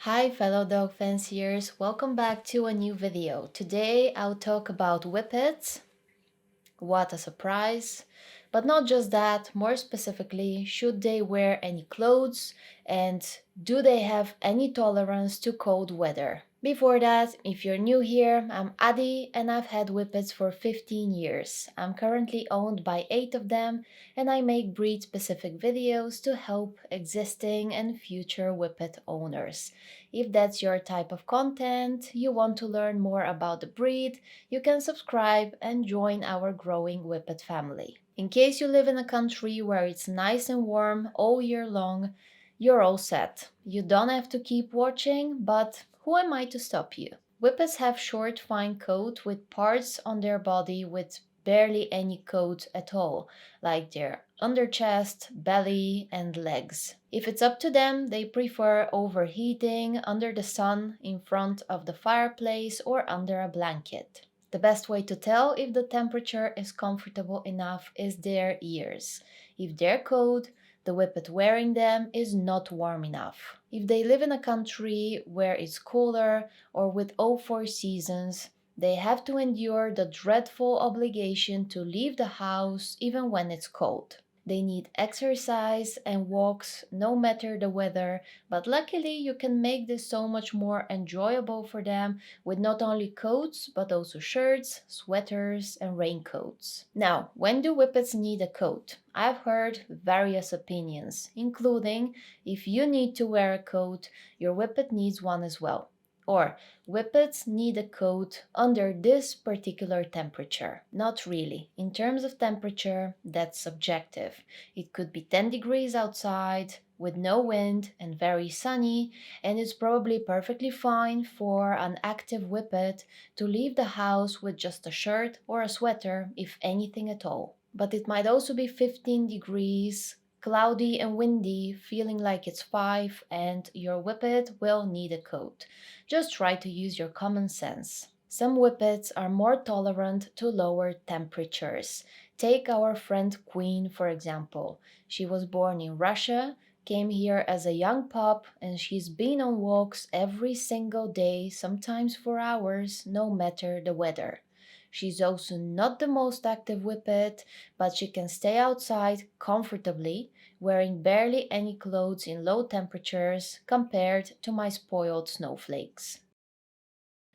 Hi fellow dog fanciers, welcome back to a new video. Today I'll talk about whippets. What a surprise! But not just that, more specifically, should they wear any clothes and do they have any tolerance to cold weather? Before that, if you're new here, I'm Adi and I've had whippets for 15 years. I'm currently owned by 8 of them and I make breed specific videos to help existing and future whippet owners. If that's your type of content, you want to learn more about the breed, you can subscribe and join our growing whippet family. In case you live in a country where it's nice and warm all year long, you're all set. You don't have to keep watching, but who am I to stop you? Whippets have short, fine coat with parts on their body with barely any coat at all, like their underchest, belly, and legs. If it's up to them, they prefer overheating under the sun, in front of the fireplace, or under a blanket. The best way to tell if the temperature is comfortable enough is their ears. If they're cold, the whippet wearing them is not warm enough. If they live in a country where it's cooler or with all four seasons, they have to endure the dreadful obligation to leave the house even when it's cold. They need exercise and walks no matter the weather, but luckily you can make this so much more enjoyable for them with not only coats but also shirts, sweaters, and raincoats. Now, when do whippets need a coat? I've heard various opinions, including if you need to wear a coat, your whippet needs one as well. Or whippets need a coat under this particular temperature. Not really. In terms of temperature, that's subjective. It could be 10 degrees outside with no wind and very sunny, and it's probably perfectly fine for an active whippet to leave the house with just a shirt or a sweater, if anything at all. But it might also be 15 degrees, cloudy and windy, feeling like it's 5, and your whippet will need a coat. Just try to use your common sense. Some whippets are more tolerant to lower temperatures. Take our friend Queen, for example. She was born in Russia, came here as a young pup, and she's been on walks every single day, sometimes for hours, no matter the weather. She's also not the most active whippet, but she can stay outside comfortably, wearing barely any clothes in low temperatures compared to my spoiled snowflakes.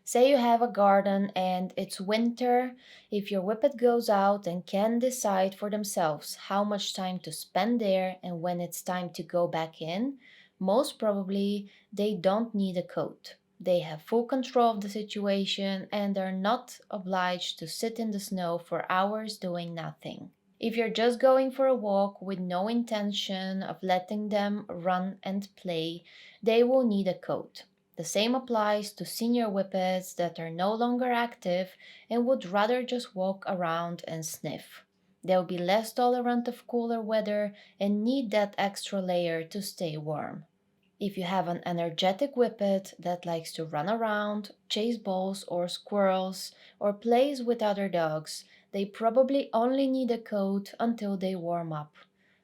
Say you have a garden and it's winter, if your whippet goes out and can decide for themselves how much time to spend there and when it's time to go back in, most probably they don't need a coat. They have full control of the situation and are not obliged to sit in the snow for hours doing nothing. If you're just going for a walk with no intention of letting them run and play, they will need a coat. The same applies to senior whippets that are no longer active and would rather just walk around and sniff. They'll be less tolerant of cooler weather and need that extra layer to stay warm. If you have an energetic whippet that likes to run around, chase balls or squirrels, or plays with other dogs, they probably only need a coat until they warm up.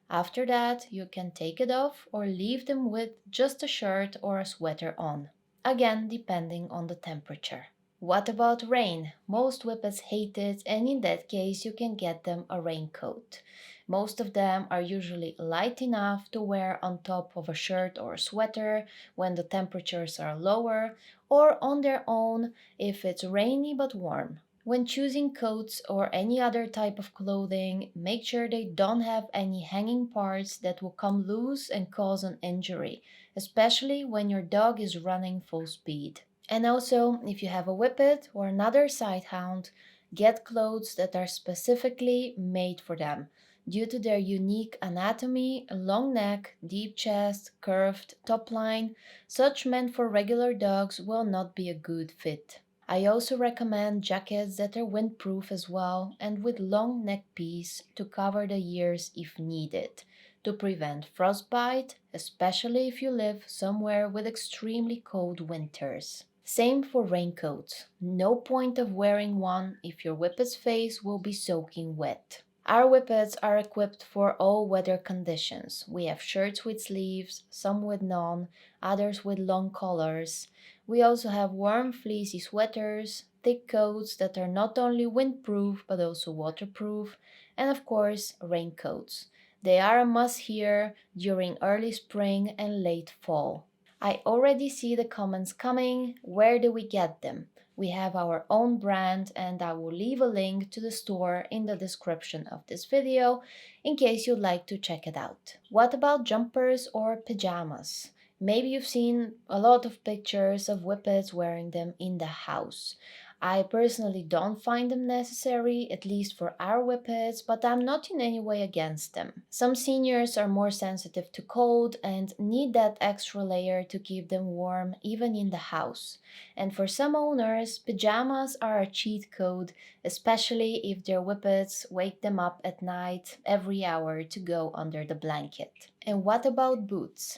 After that, you can take it off or leave them with just a shirt or a sweater on, again depending on the temperature. What about rain? Most whippets hate it, and in that case, you can get them a raincoat. Most of them are usually light enough to wear on top of a shirt or a sweater when the temperatures are lower, or on their own if it's rainy but warm. When choosing coats or any other type of clothing, make sure they don't have any hanging parts that will come loose and cause an injury, especially when your dog is running full speed. And also, if you have a whippet or another sighthound, get clothes that are specifically made for them. Due to their unique anatomy, long neck, deep chest, curved top line, such meant for regular dogs will not be a good fit. I also recommend jackets that are windproof as well and with long neck piece to cover the ears if needed, to prevent frostbite, especially if you live somewhere with extremely cold winters. Same for raincoats. No point of wearing one if your whippet's face will be soaking wet. Our whippets are equipped for all weather conditions. We have shirts with sleeves, some with none, others with long collars. We also have warm, fleecy sweaters, thick coats that are not only windproof but also waterproof, and of course, raincoats. They are a must here during early spring and late fall. I already see the comments coming. Where do we get them? We have our own brand, and I will leave a link to the store in the description of this video in case you'd like to check it out. What about jumpers or pajamas? Maybe you've seen a lot of pictures of whippets wearing them in the house. I personally don't find them necessary, at least for our whippets, but I'm not in any way against them. Some seniors are more sensitive to cold and need that extra layer to keep them warm even in the house. And for some owners, pajamas are a cheat code, especially if their whippets wake them up at night every hour to go under the blanket. And what about boots?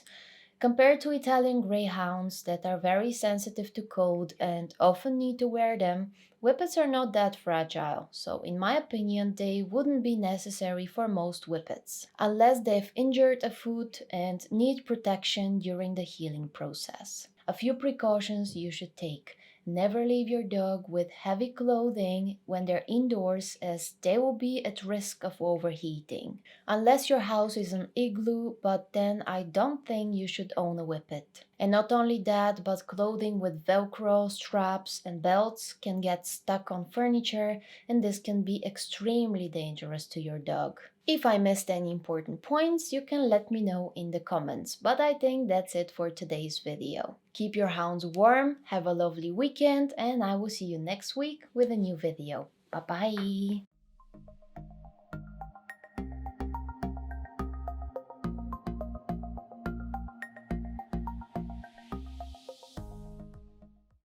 Compared to Italian greyhounds that are very sensitive to cold and often need to wear them, whippets are not that fragile, so in my opinion, they wouldn't be necessary for most whippets, unless they've injured a foot and need protection during the healing process. A few precautions you should take. Never leave your dog with heavy clothing when they're indoors, as they will be at risk of overheating. Unless your house is an igloo, but then I don't think you should own a whippet. And not only that, but clothing with velcro, straps, and belts can get stuck on furniture, and this can be extremely dangerous to your dog. If I missed any important points, you can let me know in the comments, but I think that's it for today's video. Keep your hounds warm, have a lovely weekend, and I will see you next week with a new video. Bye bye!